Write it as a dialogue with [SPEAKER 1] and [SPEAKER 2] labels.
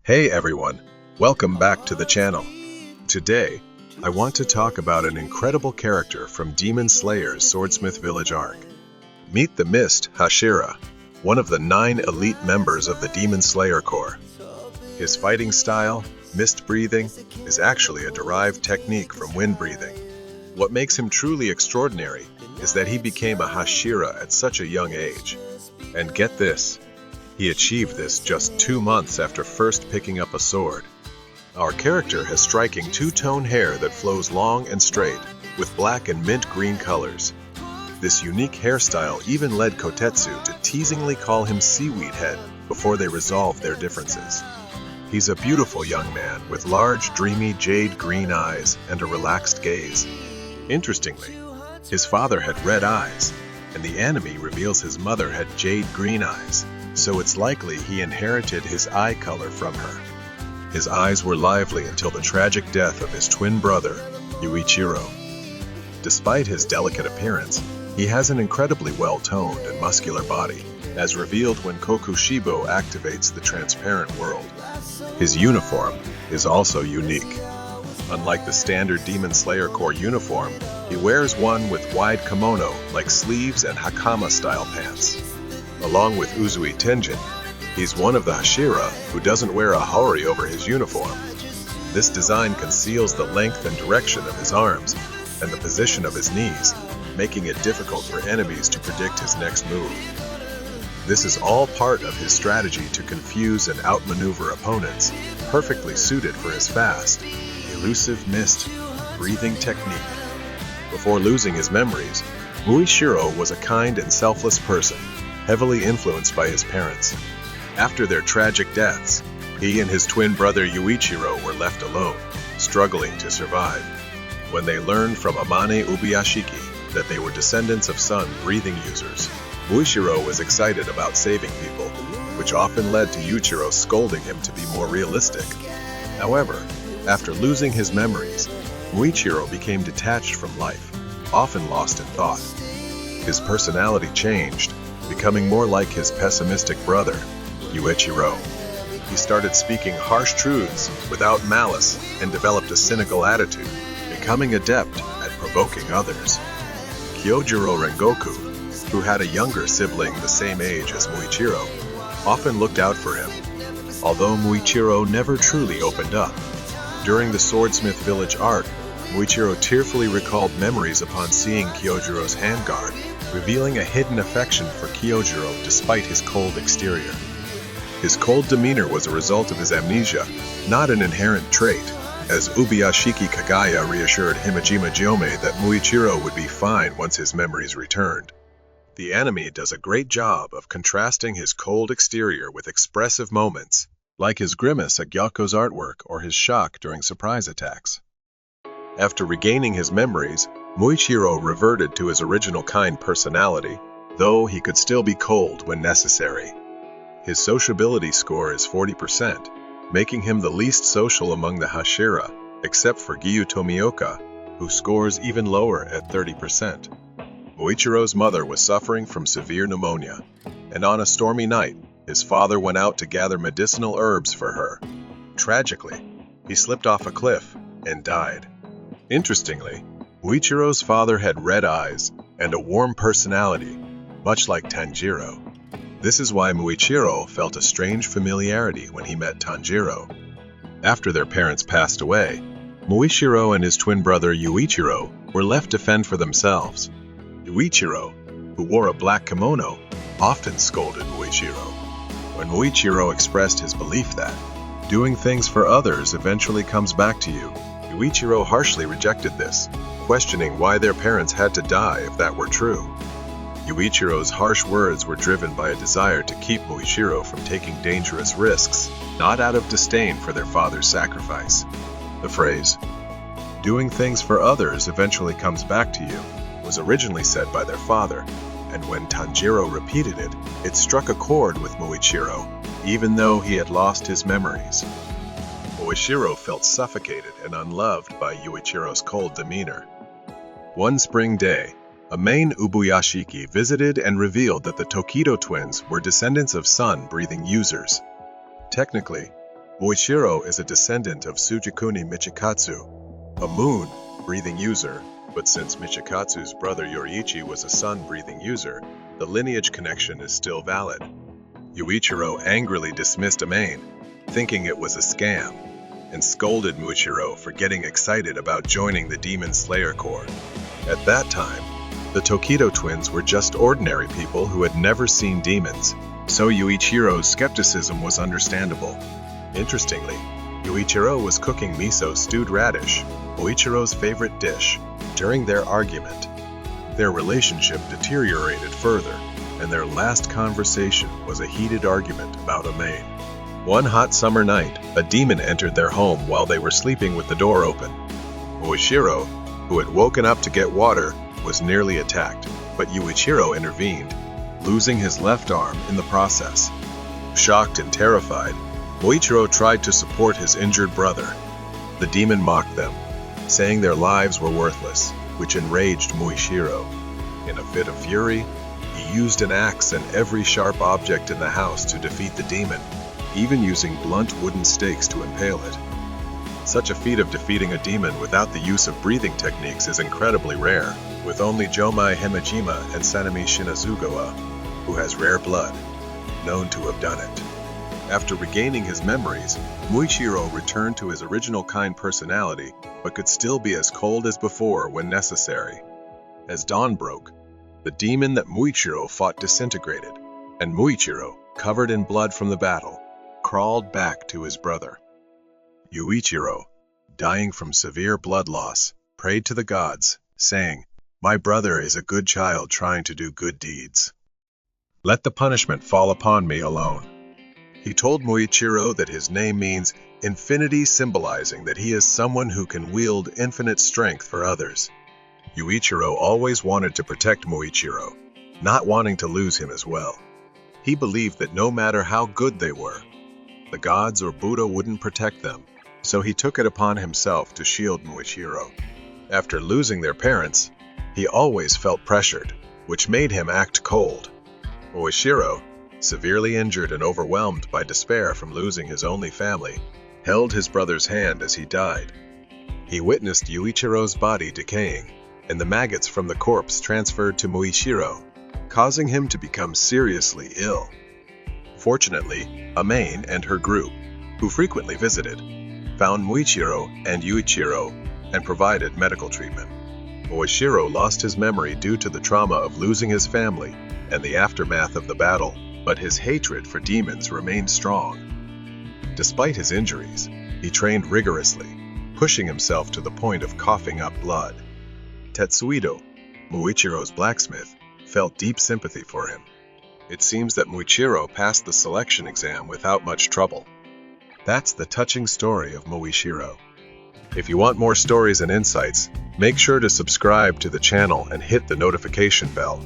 [SPEAKER 1] Hey everyone, welcome back to the channel. Today, I want to talk about an incredible character from Demon Slayer's Swordsmith Village arc. Meet the Mist Hashira, one of the 9 elite members of the Demon Slayer Corps. His fighting style, mist breathing, is actually a derived technique from wind breathing. What makes him truly extraordinary is that he became a Hashira at such a young age. And get this, he achieved this just 2 months after first picking up a sword. Our character has striking two-tone hair that flows long and straight, with black and mint green colors. This unique hairstyle even led Kotetsu to teasingly call him Seaweed Head before they resolved their differences. He's a beautiful young man with large, dreamy jade green eyes and a relaxed gaze. Interestingly, his father had red eyes, and the anime reveals his mother had jade green eyes, so it's likely he inherited his eye color from her. His eyes were lively until the tragic death of his twin brother, Muichiro. Despite his delicate appearance, he has an incredibly well-toned and muscular body, as revealed when Kokushibo activates the transparent world. His uniform is also unique. Unlike the standard Demon Slayer Corps uniform, he wears one with wide kimono-like sleeves and hakama-style pants. Along with Uzui Tenjin, he's one of the Hashira who doesn't wear a hori over his uniform. This design conceals the length and direction of his arms and the position of his knees, making it difficult for enemies to predict his next move. This is all part of his strategy to confuse and outmaneuver opponents, perfectly suited for his fast, elusive mist breathing technique. Before losing his memories, Muichiro was a kind and selfless person, heavily influenced by his parents. After their tragic deaths, he and his twin brother Yuichiro were left alone, struggling to survive. When they learned from Amane Ubuyashiki that they were descendants of sun-breathing users, Muichiro was excited about saving people, which often led to Yuichiro scolding him to be more realistic. However, after losing his memories, Muichiro became detached from life, often lost in thought. His personality changed, becoming more like his pessimistic brother, Yuichiro. He started speaking harsh truths without malice and developed a cynical attitude, becoming adept at provoking others. Kyojuro Rengoku, who had a younger sibling the same age as Muichiro, often looked out for him, although Muichiro never truly opened up. During the Swordsmith Village arc, Muichiro tearfully recalled memories upon seeing Kyojiro's handguard, revealing a hidden affection for Kyojiro despite his cold exterior. His cold demeanor was a result of his amnesia, not an inherent trait, as Ubuyashiki Kagaya reassured Himejima Jiome that Muichiro would be fine once his memories returned. The anime does a great job of contrasting his cold exterior with expressive moments, like his grimace at Gyako's artwork or his shock during surprise attacks. After regaining his memories, Muichiro reverted to his original kind personality, though he could still be cold when necessary. His sociability score is 40%, making him the least social among the Hashira, except for Giyu Tomioka, who scores even lower at 30%. Muichiro's mother was suffering from severe pneumonia, and on a stormy night, his father went out to gather medicinal herbs for her. Tragically, he slipped off a cliff and died. Interestingly, Muichiro's father had red eyes and a warm personality, much like Tanjiro. This is why Muichiro felt a strange familiarity when he met Tanjiro. After their parents passed away, Muichiro and his twin brother Yuichiro were left to fend for themselves. Yuichiro, who wore a black kimono, often scolded Muichiro. When Muichiro expressed his belief that doing things for others eventually comes back to you, Yuichiro harshly rejected this, questioning why their parents had to die if that were true. Yuichiro's harsh words were driven by a desire to keep Muichiro from taking dangerous risks, not out of disdain for their father's sacrifice. The phrase, "doing things for others eventually comes back to you," was originally said by their father, and when Tanjiro repeated it, it struck a chord with Muichiro, even though he had lost his memories. Muichiro felt suffocated and unloved by Yuichiro's cold demeanor. One spring day, a main Ubuyashiki visited and revealed that the Tokido twins were descendants of sun-breathing users. Technically, Muichiro is a descendant of Sujikuni Michikatsu, a moon-breathing user, but since Michikatsu's brother Yoriichi was a sun-breathing user, the lineage connection is still valid. Yuichiro angrily dismissed Amain, thinking it was a scam, and scolded Muichiro for getting excited about joining the Demon Slayer Corps. At that time, the Tokido twins were just ordinary people who had never seen demons, so Yuichiro's skepticism was understandable. Interestingly, Yuichiro was cooking miso stewed radish, Muichiro's favorite dish. During their argument, their relationship deteriorated further, and their last conversation was a heated argument about Amain. One hot summer night, a demon entered their home while they were sleeping with the door open. Muichiro, who had woken up to get water, was nearly attacked, but Yuichiro intervened, losing his left arm in the process. Shocked and terrified, Muichiro tried to support his injured brother. The demon mocked them, saying their lives were worthless, which enraged Muichiro. In a fit of fury, he used an axe and every sharp object in the house to defeat the demon, even using blunt wooden stakes to impale it. Such a feat of defeating a demon without the use of breathing techniques is incredibly rare, with only Jomai Himejima and Sanemi Shinazugawa, who has rare blood, known to have done it. After regaining his memories, Muichiro returned to his original kind personality, but could still be as cold as before when necessary. As dawn broke, the demon that Muichiro fought disintegrated, and Muichiro, covered in blood from the battle, crawled back to his brother. Yuichiro, dying from severe blood loss, prayed to the gods, saying, "My brother is a good child trying to do good deeds. Let the punishment fall upon me alone." He told Muichiro that his name means infinity, symbolizing that he is someone who can wield infinite strength for others. Yuichiro always wanted to protect Muichiro, not wanting to lose him as well. He believed that no matter how good they were, the gods or Buddha wouldn't protect them, so he took it upon himself to shield Muichiro. After losing their parents, he always felt pressured, which made him act cold. Muichiro, severely injured and overwhelmed by despair from losing his only family, held his brother's hand as he died. He witnessed Yuichiro's body decaying, and the maggots from the corpse transferred to Muichiro, causing him to become seriously ill. Fortunately, Amain and her group, who frequently visited, found Muichiro and Yuichiro and provided medical treatment. Muichiro lost his memory due to the trauma of losing his family and the aftermath of the battle, but his hatred for demons remained strong. Despite his injuries, he trained rigorously, pushing himself to the point of coughing up blood. Tetsuido, Muichiro's blacksmith, felt deep sympathy for him. It seems that Muichiro passed the selection exam without much trouble. That's the touching story of Muichiro. If you want more stories and insights, make sure to subscribe to the channel and hit the notification bell.